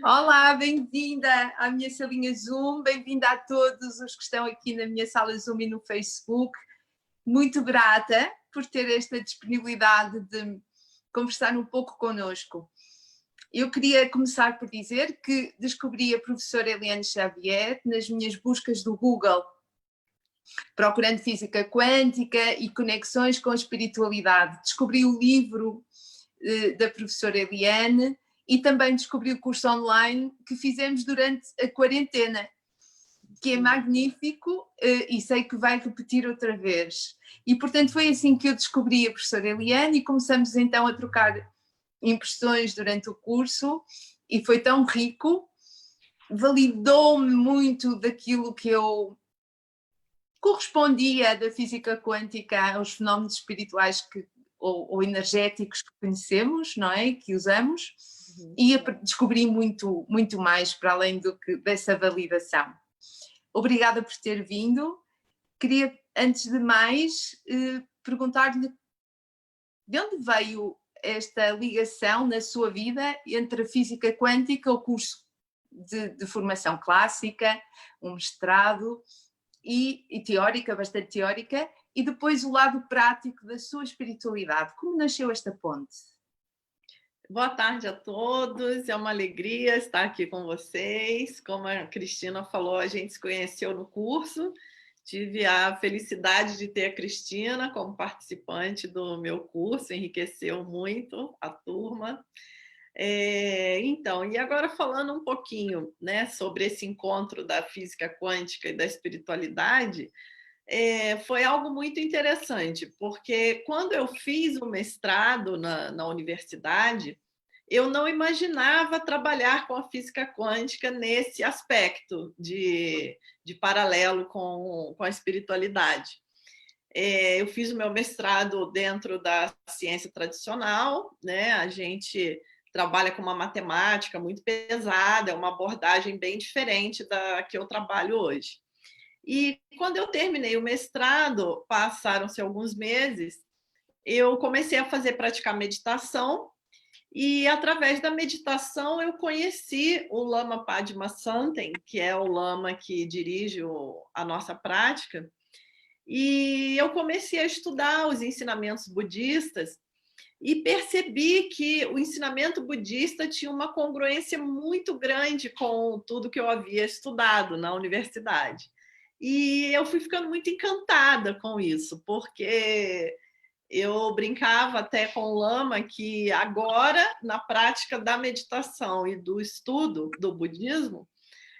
Olá, bem-vinda à minha salinha Zoom, bem-vinda a todos os que estão aqui na minha sala Zoom e no Facebook. Muito grata por ter esta disponibilidade de conversar um pouco connosco. Eu queria começar por dizer que descobri a professora Eliane Xavier nas minhas buscas do Google, procurando física quântica e conexões com a espiritualidade. Descobri o livro da professora Eliane e também descobri o curso online que fizemos durante a quarentena, que é magnífico e sei que vai repetir outra vez. E, portanto, foi assim que eu descobri a professora Eliane e começamos então a trocar impressões durante o curso e foi tão rico, validou-me muito daquilo que eu correspondia da física quântica aos fenómenos espirituais ou energéticos que conhecemos, não é? Que usamos, e descobri muito, muito mais para além dessa validação. Obrigada por ter vindo. Queria, antes de mais, perguntar-lhe de onde veio esta ligação na sua vida entre a física quântica, o curso de formação clássica, um mestrado, e teórica, bastante teórica, e depois o lado prático da sua espiritualidade. Como nasceu esta ponte? Boa tarde a todos, é uma alegria estar aqui com vocês. Como a Cristina falou, a gente se conheceu no curso, tive a felicidade de ter a Cristina como participante do meu curso, enriqueceu muito a turma. Então, e agora falando um pouquinho, né, sobre esse encontro da física quântica e da espiritualidade, foi algo muito interessante, porque quando eu fiz o mestrado na universidade, eu não imaginava trabalhar com a física quântica nesse aspecto de paralelo com a espiritualidade. Eu fiz o meu mestrado dentro da ciência tradicional, né? A gente trabalha com uma matemática muito pesada, é uma abordagem bem diferente da que eu trabalho hoje. E quando eu terminei o mestrado, passaram-se alguns meses, eu comecei a praticar meditação e, através da meditação, eu conheci o Lama Padmasambhava, que é o lama que dirige a nossa prática, e eu comecei a estudar os ensinamentos budistas e percebi que o ensinamento budista tinha uma congruência muito grande com tudo que eu havia estudado na universidade. E eu fui ficando muito encantada com isso, porque eu brincava até com o Lama que agora, na prática da meditação e do estudo do budismo,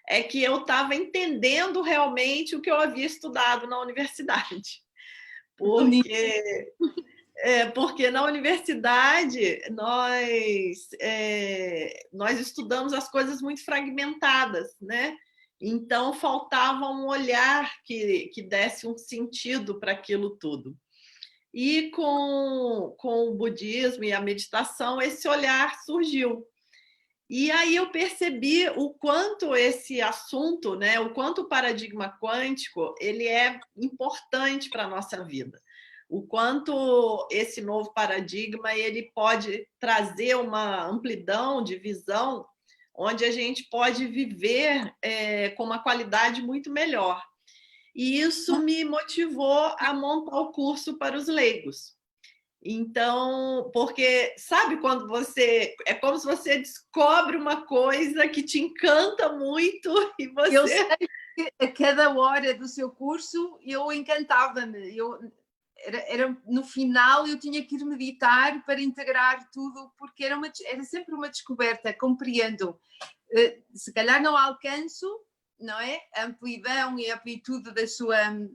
é que eu estava entendendo realmente o que eu havia estudado na universidade. Porque na universidade nós estudamos as coisas muito fragmentadas, né? Então faltava um olhar que desse um sentido para aquilo tudo. E com o budismo e a meditação, esse olhar surgiu. E aí eu percebi o quanto esse assunto, né, o quanto o paradigma quântico ele é importante para a nossa vida. O quanto esse novo paradigma ele pode trazer uma amplidão de visão onde a gente pode viver com uma qualidade muito melhor. E isso me motivou a montar o curso para os leigos. Então, porque sabe quando é como se você descobre uma coisa que te encanta muito e você... Eu sei que a cada hora do seu curso eu encantava-me. No final eu tinha que ir meditar para integrar tudo, porque era sempre uma descoberta, compreendo. Se calhar não alcanço, não é? A amplidão e a amplitude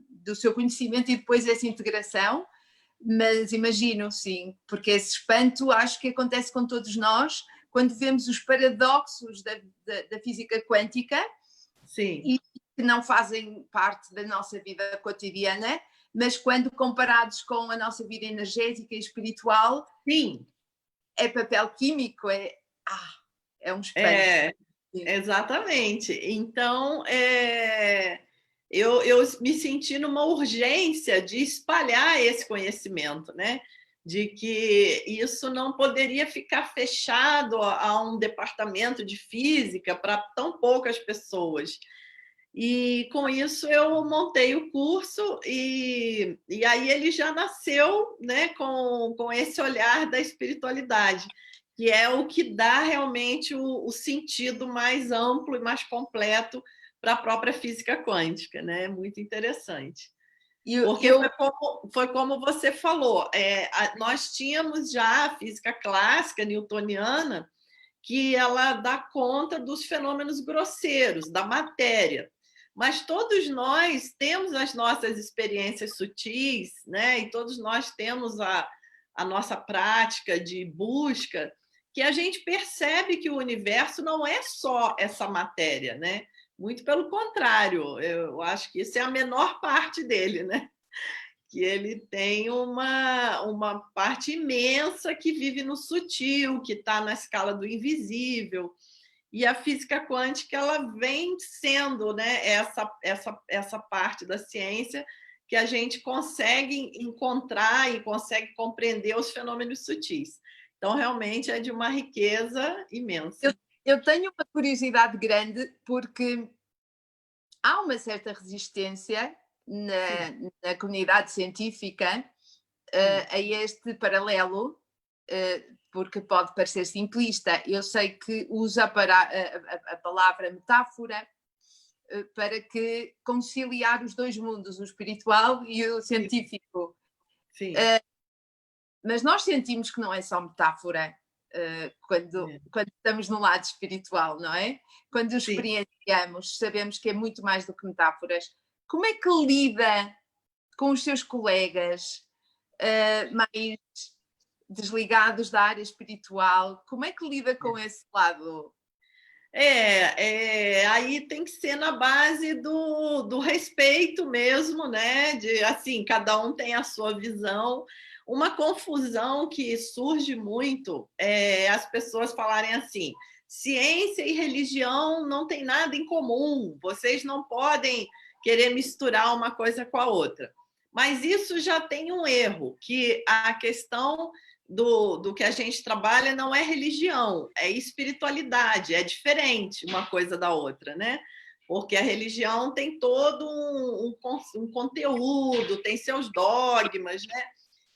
do seu conhecimento e depois essa integração, mas imagino, sim, porque esse espanto acho que acontece com todos nós quando vemos os paradoxos da física quântica. Sim. E que não fazem parte da nossa vida cotidiana, mas quando comparados com a nossa vida energética e espiritual, sim, é papel químico, é um espanto. Exatamente. Então, eu me senti numa urgência de espalhar esse conhecimento, né? de que isso não poderia ficar fechado a um departamento de física para tão poucas pessoas. E com isso eu montei o curso e aí ele já nasceu, né, com esse olhar da espiritualidade, que é o que dá realmente o sentido mais amplo e mais completo para a própria física quântica, né? Muito interessante. Porque foi como você falou, nós tínhamos já a física clássica newtoniana, que ela dá conta dos fenômenos grosseiros, da matéria. Mas todos nós temos as nossas experiências sutis, né? E todos nós temos a nossa prática de busca, que a gente percebe que o universo não é só essa matéria, né? Muito pelo contrário, eu acho que isso é a menor parte dele, né? Que ele tem uma parte imensa que vive no sutil, que está na escala do invisível. E a física quântica ela vem sendo, né, essa parte da ciência que a gente consegue encontrar e consegue compreender os fenômenos sutis. Então, realmente, é de uma riqueza imensa. Eu tenho uma curiosidade grande, porque há uma certa resistência na comunidade científica a este paralelo, porque pode parecer simplista. Eu sei que usa a palavra metáfora para que conciliar os dois mundos, o espiritual e o científico. Sim. Mas nós sentimos que não é só metáfora quando estamos no lado espiritual, não é? Quando o experienciamos, sabemos que é muito mais do que metáforas. Como é que lida com os seus colegas mais desligados da área espiritual? Como é que lida com esse lado? Aí tem que ser na base do respeito mesmo, né? De assim, cada um tem a sua visão. Uma confusão que surge muito é as pessoas falarem assim: ciência e religião não tem nada em comum, vocês não podem querer misturar uma coisa com a outra. Mas isso já tem um erro, que a questão do que a gente trabalha não é religião, é espiritualidade, é diferente uma coisa da outra, né? Porque a religião tem todo um conteúdo, tem seus dogmas, né?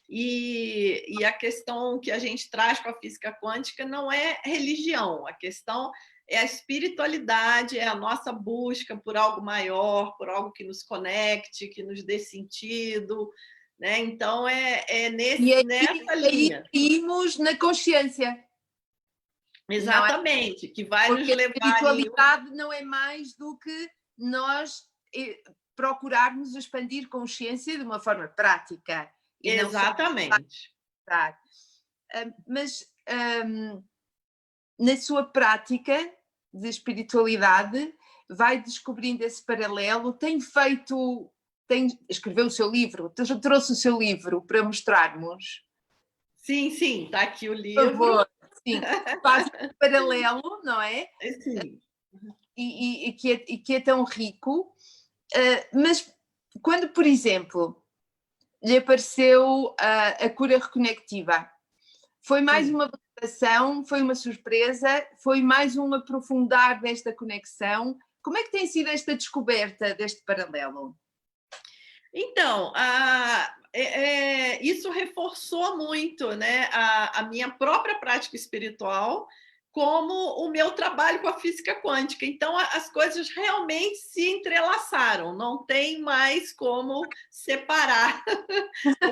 E a questão que a gente traz para a física quântica não é religião, a questão é a espiritualidade, é a nossa busca por algo maior, por algo que nos conecte, que nos dê sentido, né? Então, nessa linha. E caímos na consciência. Exatamente, que vai nos levar... Porque a espiritualidade não é mais do que nós procurarmos expandir consciência de uma forma prática. E exatamente. Mas na sua prática de espiritualidade vai descobrindo esse paralelo, escreveu o seu livro, trouxe o seu livro para mostrarmos. Sim, está aqui o livro. Por favor, sim, faz um paralelo, não é? Sim. E que é tão rico, mas quando, por exemplo, lhe apareceu a cura reconectiva, foi mais uma validação, foi uma surpresa, foi mais um aprofundar desta conexão. Como é que tem sido esta descoberta deste paralelo? Então, isso reforçou muito, né, a minha própria prática espiritual, como o meu trabalho com a física quântica. Então, as coisas realmente se entrelaçaram, não tem mais como separar.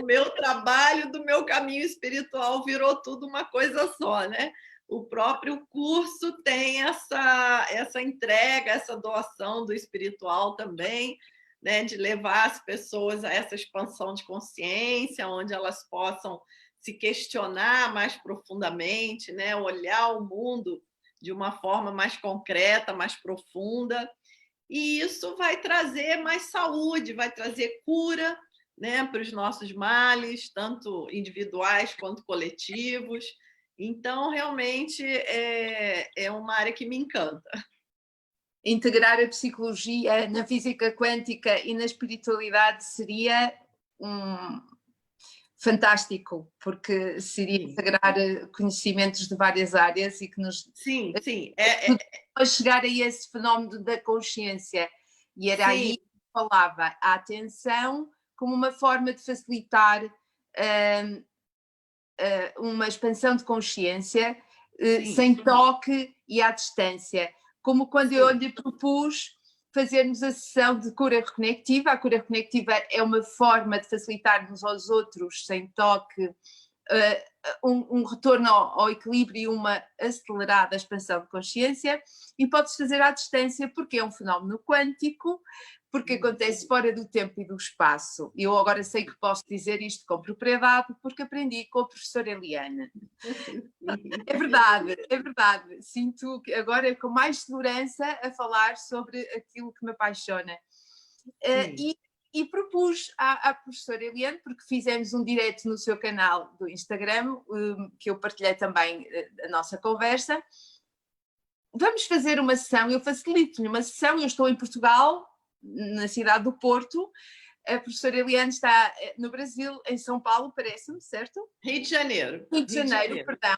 O meu trabalho do meu caminho espiritual virou tudo uma coisa só, né? O próprio curso tem essa entrega, essa doação do espiritual também, né, de levar as pessoas a essa expansão de consciência, onde elas possam se questionar mais profundamente, né, olhar o mundo de uma forma mais concreta, mais profunda. E isso vai trazer mais saúde, vai trazer cura, né, para os nossos males, tanto individuais quanto coletivos. Então, realmente, é uma área que me encanta. Integrar a psicologia na física quântica e na espiritualidade fantástico, porque seria integrar conhecimentos de várias áreas e que nos Sim, sim. a chegar a esse fenómeno da consciência. E era aí que falava a atenção como uma forma de facilitar uma expansão de consciência sem toque e à distância. Como quando eu lhe propus fazermos a sessão de cura reconectiva. A cura reconectiva é uma forma de facilitarmos aos outros, sem toque, um retorno ao equilíbrio e uma acelerada expansão de consciência, e pode-se fazer à distância porque é um fenómeno quântico, porque acontece fora do tempo e do espaço. Eu agora sei que posso dizer isto com propriedade porque aprendi com a professora Eliane. É verdade, é verdade. Sinto que agora com mais segurança a falar sobre aquilo que me apaixona. E propus à professora Eliane, porque fizemos um direto no seu canal do Instagram, que eu partilhei também a nossa conversa. Vamos fazer uma sessão, eu facilito-lhe uma sessão, eu estou em Portugal, na cidade do Porto, a professora Eliane está no Brasil, em São Paulo, parece-me, certo? Rio de Janeiro. Rio de Janeiro, perdão.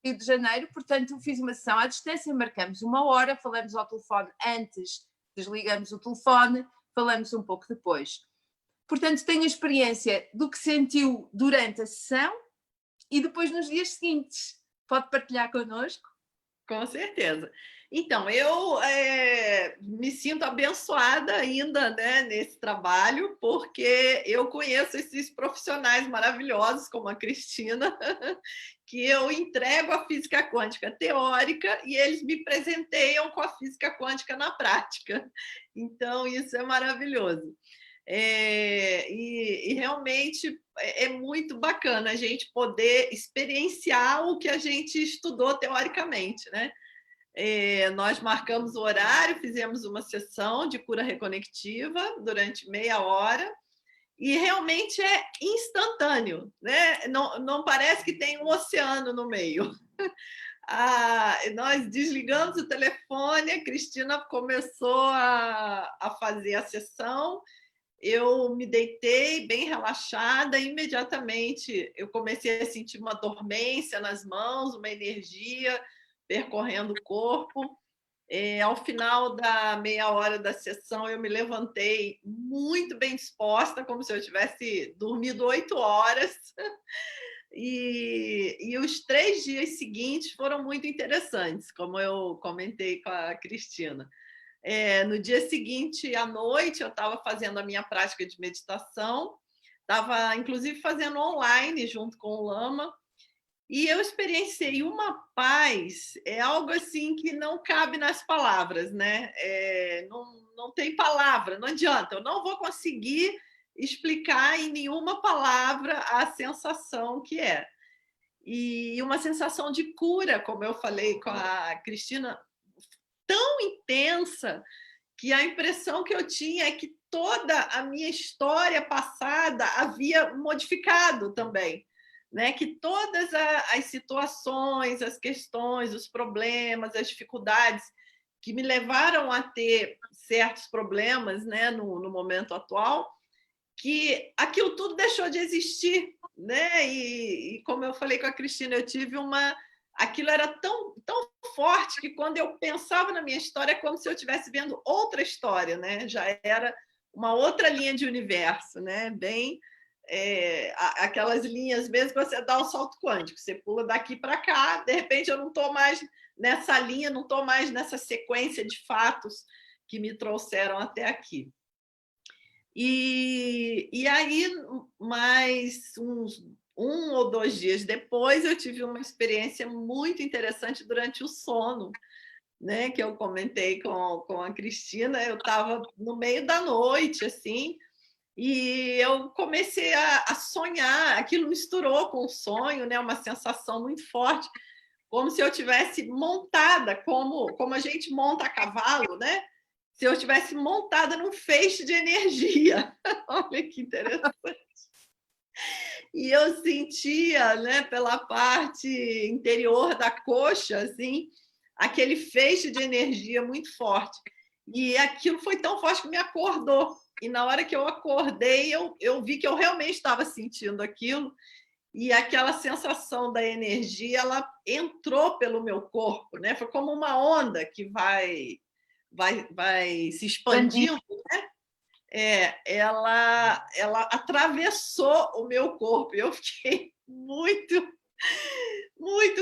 Rio de Janeiro, portanto fiz uma sessão à distância, marcamos 1 hora, falamos ao telefone antes, desligamos o telefone, falamos um pouco depois. Portanto, tenho a experiência do que sentiu durante a sessão e depois nos dias seguintes. Pode partilhar connosco? Com certeza. Então, eu me sinto abençoada ainda, né, nesse trabalho, porque eu conheço esses profissionais maravilhosos, como a Cristina, que eu entrego a física quântica teórica e eles me presenteiam com a física quântica na prática. Então, isso é maravilhoso. E realmente é muito bacana a gente poder experienciar o que a gente estudou teoricamente, né? Nós marcamos o horário, fizemos uma sessão de cura reconectiva durante meia hora e realmente é instantâneo, né? Não parece que tem um oceano no meio. Nós desligamos o telefone, a Cristina começou a fazer a sessão, eu me deitei bem relaxada, imediatamente eu comecei a sentir uma dormência nas mãos, uma energia percorrendo o corpo. Ao final da meia hora da sessão, eu me levantei muito bem disposta, como se eu tivesse dormido 8 horas. E os 3 dias seguintes foram muito interessantes, como eu comentei com a Cristina. No dia seguinte, à noite, eu estava fazendo a minha prática de meditação, estava inclusive fazendo online junto com o Lama, e eu experienciei uma paz, algo assim que não cabe nas palavras, né? Não tem palavra, não adianta, eu não vou conseguir explicar em nenhuma palavra a sensação que é. E uma sensação de cura, como eu falei com a Cristina, tão intensa que a impressão que eu tinha é que toda a minha história passada havia modificado também, né? Que todas as situações, as questões, os problemas, as dificuldades que me levaram a ter certos problemas, né, no momento atual, que aquilo tudo deixou de existir, né? E como eu falei com a Cristina, eu tive aquilo era tão, tão forte que quando eu pensava na minha história, é como se eu estivesse vendo outra história, né? Já era uma outra linha de universo, né? Bem, aquelas linhas mesmo que você dá um salto quântico, você pula daqui para cá, de repente eu não estou mais nessa linha, não estou mais nessa sequência de fatos que me trouxeram até aqui. E aí, mais uns 1 ou 2 dias depois, eu tive uma experiência muito interessante durante o sono, né? Que eu comentei com a Cristina. Eu estava no meio da noite, assim, e eu comecei a sonhar. Aquilo misturou com o sonho, né? Uma sensação muito forte, como se eu tivesse montada, como a gente monta a cavalo, né? Se eu estivesse montada num feixe de energia. Olha que interessante. E eu sentia, né, pela parte interior da coxa, assim, aquele feixe de energia muito forte. E aquilo foi tão forte que me acordou. e na hora que eu acordei, eu vi que eu realmente estava sentindo aquilo, e aquela sensação da energia, ela entrou pelo meu corpo, né? Foi como uma onda que vai se expandindo, né? Ela atravessou o meu corpo. Eu fiquei muito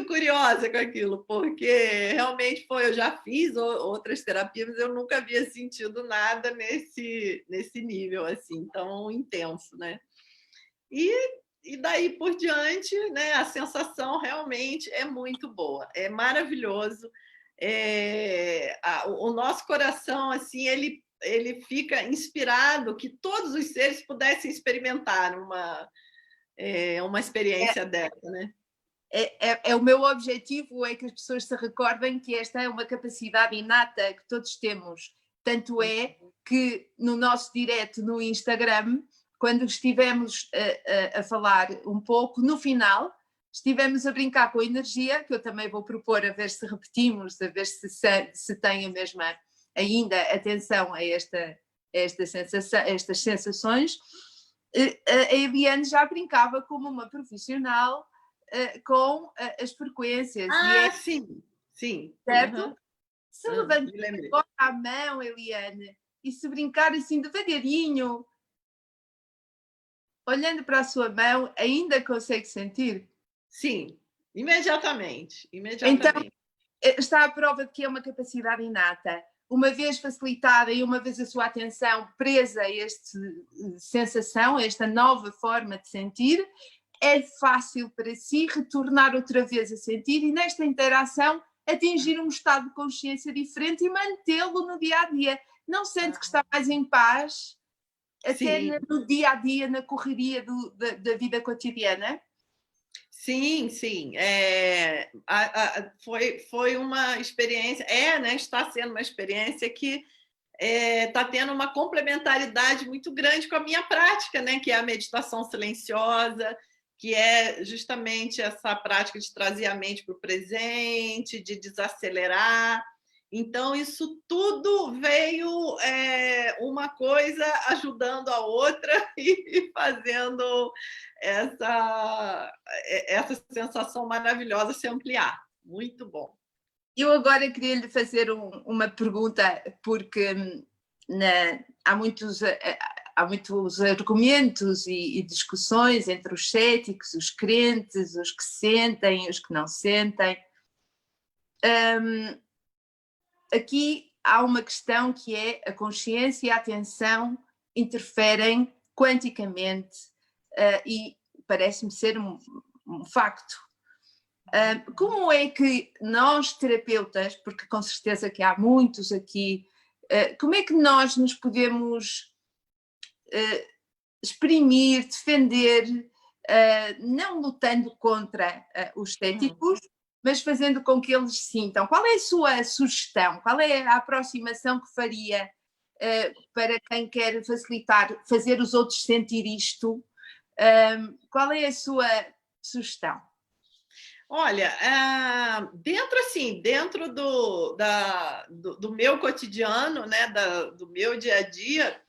curiosa com aquilo, porque realmente foi. Eu já fiz outras terapias, mas eu nunca havia sentido nada nesse nível assim tão intenso, né? E daí por diante, né? A sensação realmente é muito boa, é maravilhoso. O nosso coração assim ele fica inspirado que todos os seres pudessem experimentar uma experiência dessa, né? O meu objetivo é que as pessoas se recordem que esta é uma capacidade inata que todos temos. Tanto é que no nosso direto no Instagram, quando estivemos a falar um pouco, no final, estivemos a brincar com a energia, que eu também vou propor a ver se repetimos, a ver se tem a mesma ainda atenção a estas sensações. A Eliane já brincava como uma profissional com as frequências. Sim, sim. Certo? Uhum. Se levantar agora a mão, Eliane, e se brincar assim devagarinho, olhando para a sua mão, ainda consegue sentir? Sim, imediatamente. Então, está a prova de que é uma capacidade inata. Uma vez facilitada e uma vez a sua atenção presa a esta sensação, a esta nova forma de sentir, é fácil para si retornar outra vez a sentir e nesta interação atingir um estado de consciência diferente e mantê-lo no dia-a-dia. Não sente que está mais em paz, até no dia-a-dia, na correria da vida cotidiana? Sim, sim. Foi uma experiência, né? Está sendo uma experiência que está tendo uma complementaridade muito grande com a minha prática, né? Que é a meditação silenciosa, que é justamente essa prática de trazer a mente para o presente, de desacelerar. Então, isso tudo veio uma coisa ajudando a outra e fazendo essa sensação maravilhosa se ampliar. Muito bom. Eu agora queria lhe fazer uma pergunta, porque há muitos argumentos e discussões entre os céticos, os crentes, os que sentem, os que não sentem. Aqui há uma questão que é a consciência e a atenção interferem quanticamente e parece-me ser um facto. Como é que nós, terapeutas, porque com certeza que há muitos aqui, como é que nós nos podemos exprimir, defender, não lutando contra os céticos, mas fazendo com que eles sintam? Qual é a sua sugestão? Qual é a aproximação que faria para quem quer facilitar, fazer os outros sentir isto? Qual é a sua sugestão? Olha, dentro do meu cotidiano, né, do meu dia a dia,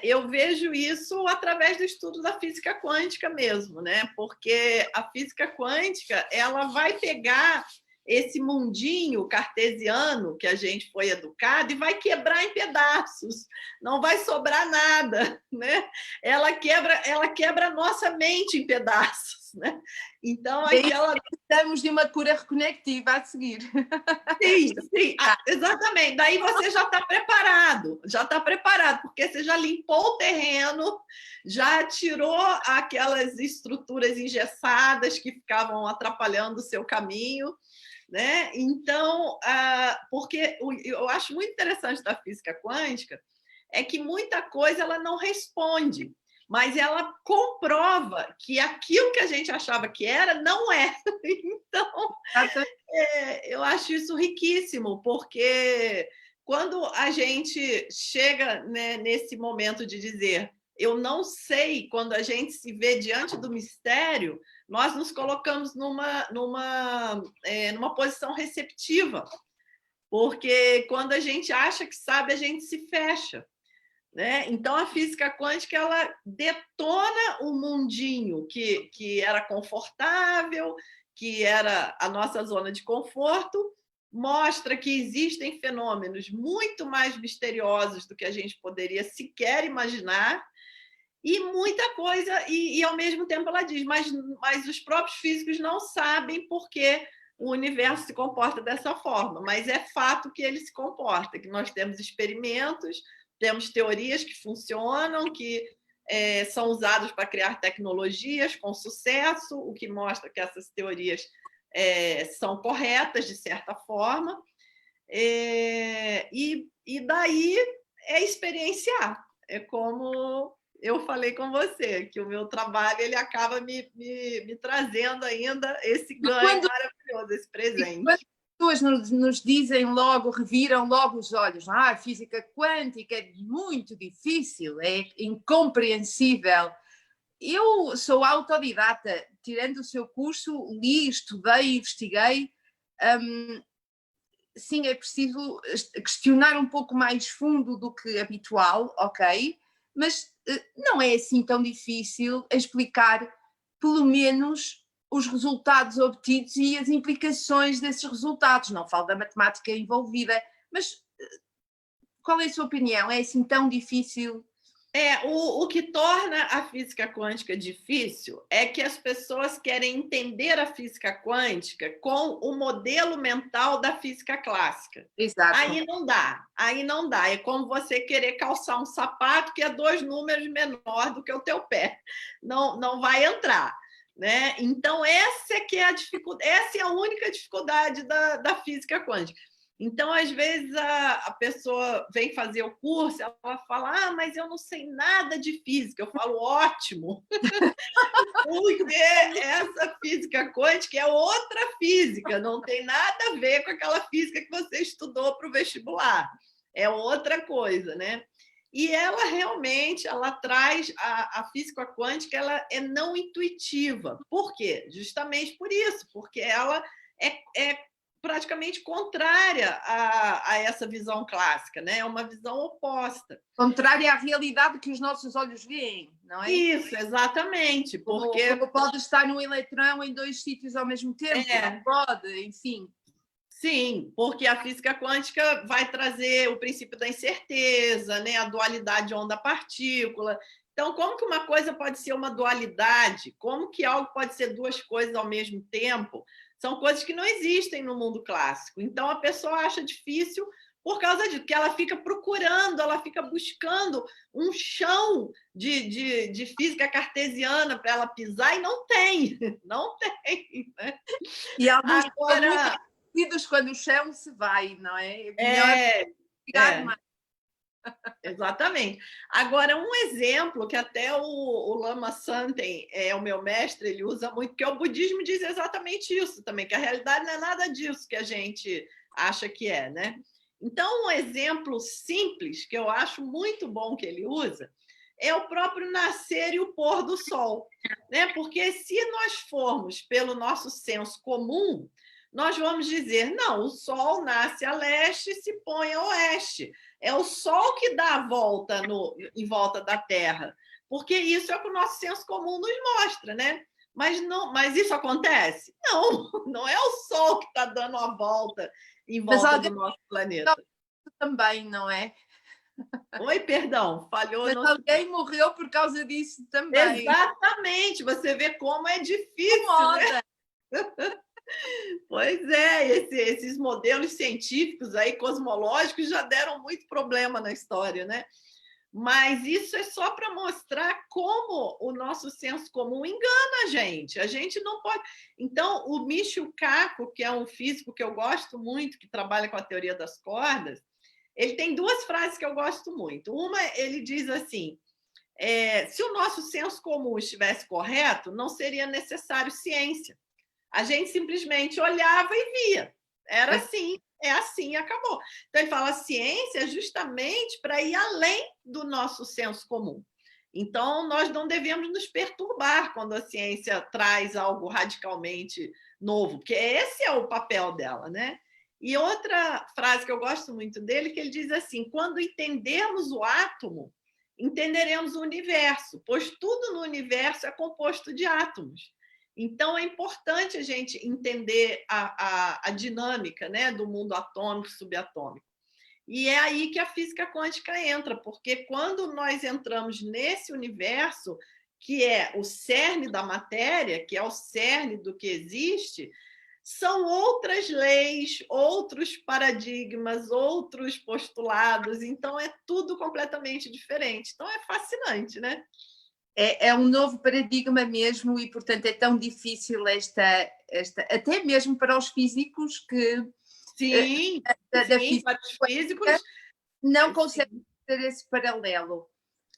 eu vejo isso através do estudo da física quântica mesmo, né? Porque a física quântica ela vai pegar esse mundinho cartesiano que a gente foi educado e vai quebrar em pedaços, não vai sobrar nada, né? Ela quebra a nossa mente em pedaços, né? Então precisamos de uma cura reconectiva a seguir. Sim, exatamente. Daí você já está preparado, porque você já limpou o terreno, já tirou aquelas estruturas engessadas que ficavam atrapalhando o seu caminho, né? Então, porque eu acho muito interessante da física quântica é que muita coisa ela não responde, mas ela comprova que aquilo que a gente achava que era, não é. Então, eu acho isso riquíssimo, porque quando a gente chega, né, nesse momento de dizer eu não sei, quando a gente se vê diante do mistério, nós nos colocamos numa posição receptiva, porque quando a gente acha que sabe, a gente se fecha. né? Então, a física quântica ela detona o mundinho que era confortável, que era a nossa zona de conforto, mostra que existem fenômenos muito mais misteriosos do que a gente poderia sequer imaginar, e muita coisa, e ao mesmo tempo ela diz, mas os próprios físicos não sabem por que o universo se comporta dessa forma, mas é fato que ele se comporta, que nós temos experimentos, temos teorias que funcionam, que são usadas para criar tecnologias com sucesso, o que mostra que essas teorias são corretas, de certa forma, e daí é experienciar. É como eu falei com você, que o meu trabalho ele acaba me trazendo ainda esse ganho maravilhoso, esse presente. Quando as pessoas nos dizem logo, reviram logo os olhos, a física quântica é muito difícil, é incompreensível. Eu sou autodidata, tirando o seu curso, li, estudei, investiguei. Sim, é preciso questionar um pouco mais fundo do que habitual, ok? Mas não é assim tão difícil explicar, pelo menos, os resultados obtidos e as implicações desses resultados. Não falo da matemática envolvida, mas qual é a sua opinião? É assim tão difícil? O que torna a física quântica difícil é que as pessoas querem entender a física quântica com o modelo mental da física clássica. Exato. Aí não dá. É como você querer calçar um sapato que é 2 números menor do que o teu pé. Não vai entrar. Né? Então, essa é a única dificuldade da física quântica. Então, às vezes, a pessoa vem fazer o curso, ela fala, mas eu não sei nada de física. Eu falo, ótimo, porque essa física quântica é outra física, não tem nada a ver com aquela física que você estudou para o vestibular. É outra coisa, né? E ela realmente, ela traz, a física quântica, ela é não intuitiva. Por quê? Justamente por isso, porque ela é praticamente contrária a essa visão clássica, né? É uma visão oposta. Contrária à realidade que os nossos olhos veem, não é? Isso, exatamente. Porque como pode estar um eletrão em 2 sítios ao mesmo tempo, não pode, enfim. Sim, porque a física quântica vai trazer o princípio da incerteza, né? A dualidade onda-partícula. Então, como que uma coisa pode ser uma dualidade? Como que algo pode ser 2 coisas ao mesmo tempo? São coisas que não existem no mundo clássico. Então, a pessoa acha difícil por causa disso, que ela fica procurando, ela fica buscando um chão de física cartesiana para ela pisar e não tem. Não tem. Né? E alguns agora quando o chão se vai, não é? Melhor mais. Exatamente. Agora, um exemplo que até o Lama Santen, o meu mestre, ele usa muito, porque o budismo diz exatamente isso também, que a realidade não é nada disso que a gente acha que é, né? Então, um exemplo simples, que eu acho muito bom que ele usa, é o próprio nascer e o pôr do sol, né? Porque se nós formos pelo nosso senso comum, nós vamos dizer, não, o sol nasce a leste e se põe a oeste. É o sol que dá a volta em volta da Terra, porque isso é o que o nosso senso comum nos mostra, né? Mas isso acontece? Não é o sol que está dando a volta em volta do nosso planeta. Também, não é? Oi, perdão, falhou. Mas alguém morreu por causa disso também. Exatamente, você vê como é difícil, né? Pois é, esses modelos científicos aí, cosmológicos, já deram muito problema na história, né? Mas isso é só para mostrar como o nosso senso comum engana a gente. A gente não pode... Então, o Michio Kaku, que é um físico que eu gosto muito, que trabalha com a teoria das cordas, ele tem 2 frases que eu gosto muito. Uma, ele diz assim, se o nosso senso comum estivesse correto, não seria necessário ciência. A gente simplesmente olhava e via. Era assim, é assim, acabou. Então, ele fala, a ciência é justamente para ir além do nosso senso comum. Então, nós não devemos nos perturbar quando a ciência traz algo radicalmente novo, porque esse é o papel dela, né? E outra frase que eu gosto muito dele, que ele diz assim, quando entendermos o átomo, entenderemos o universo, pois tudo no universo é composto de átomos. Então, é importante a gente entender a dinâmica, né, do mundo atômico e subatômico. E é aí que a física quântica entra, porque quando nós entramos nesse universo, que é o cerne da matéria, que é o cerne do que existe, são outras leis, outros paradigmas, outros postulados, então é tudo completamente diferente. Então é fascinante, né? É um novo paradigma mesmo e, portanto, é tão difícil até mesmo para os físicos que sim, da sim, física para os físicos não conseguem fazer esse paralelo.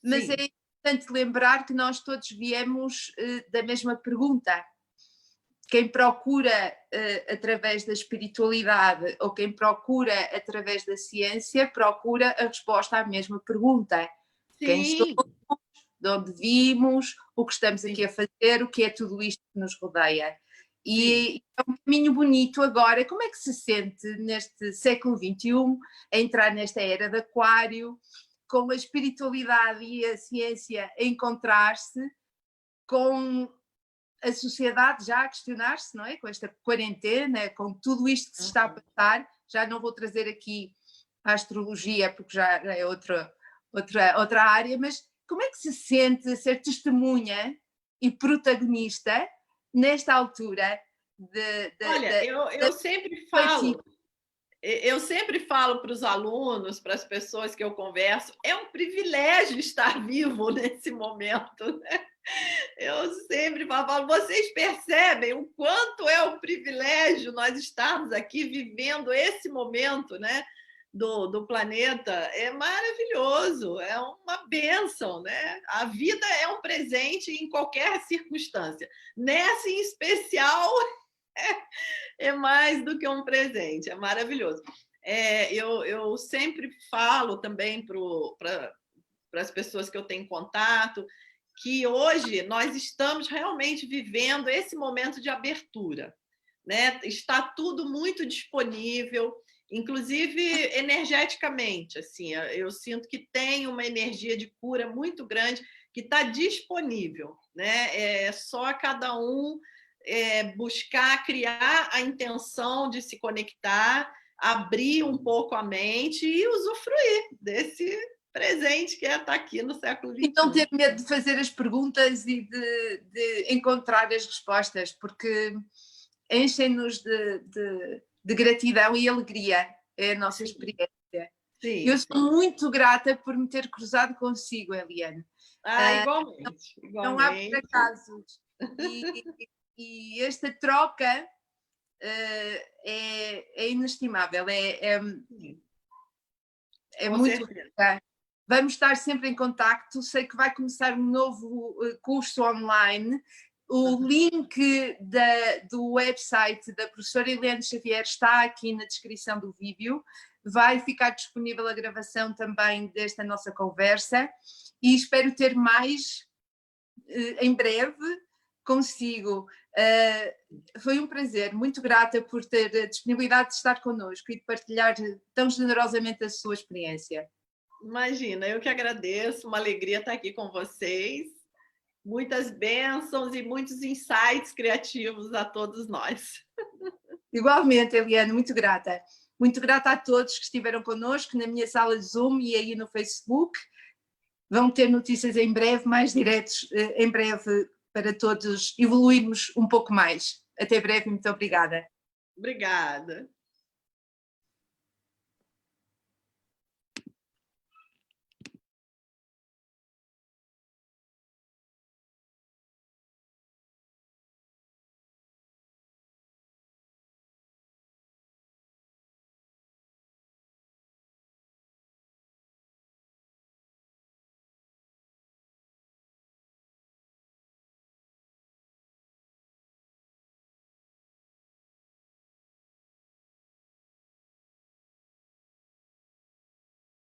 Mas sim. é importante lembrar que nós todos viemos da mesma pergunta. Quem procura através da espiritualidade ou quem procura através da ciência procura a resposta à mesma pergunta. Sim. Quem somos, de onde vimos, o que estamos aqui a fazer, o que é tudo isto que nos rodeia. E é um caminho bonito agora. Como é que se sente neste século XXI, a entrar nesta era de Aquário, com a espiritualidade e a ciência a encontrar-se, com a sociedade já a questionar-se, não é? Com esta quarentena, com tudo isto que se está a passar? Já não vou trazer aqui a astrologia, porque já é outra área, mas como é que se sente ser testemunha e protagonista nesta altura? Olha, eu sempre falo, para os alunos, para as pessoas que eu converso, é um privilégio estar vivo nesse momento, né? Eu sempre falo, vocês percebem o quanto é um privilégio nós estarmos aqui vivendo esse momento, né? Do planeta. É maravilhoso, é uma bênção, né? A vida é um presente em qualquer circunstância. Nessa em especial, é mais do que um presente, é maravilhoso. Eu sempre falo também para as pessoas que eu tenho contato que hoje nós estamos realmente vivendo esse momento de abertura, né? Está tudo muito disponível, inclusive energeticamente, assim, eu sinto que tem uma energia de cura muito grande que está disponível, né? É só cada um buscar criar a intenção de se conectar, abrir um pouco a mente e usufruir desse presente que é estar aqui no século XXI. E não ter medo de fazer as perguntas e de encontrar as respostas, porque enchem-nos de gratidão e alegria, é a nossa experiência. Sim, eu sou muito grata por me ter cruzado consigo, Eliane. Igualmente. Não há por acasos. E esta troca é inestimável, é muito rica. Vamos estar sempre em contacto. Sei que vai começar um novo curso online. O link do website da professora Eliane Xavier está aqui na descrição do vídeo. Vai ficar disponível a gravação também desta nossa conversa e espero ter mais em breve consigo. Foi um prazer, muito grata por ter a disponibilidade de estar connosco e de partilhar tão generosamente a sua experiência. Imagina, eu que agradeço, uma alegria estar aqui com vocês. Muitas bênçãos e muitos insights criativos a todos nós. Igualmente, Eliane, muito grata. Muito grata a todos que estiveram connosco na minha sala de Zoom e aí no Facebook. Vão ter notícias em breve, mais diretos em breve, para todos evoluirmos um pouco mais. Até breve, muito obrigada. Obrigada.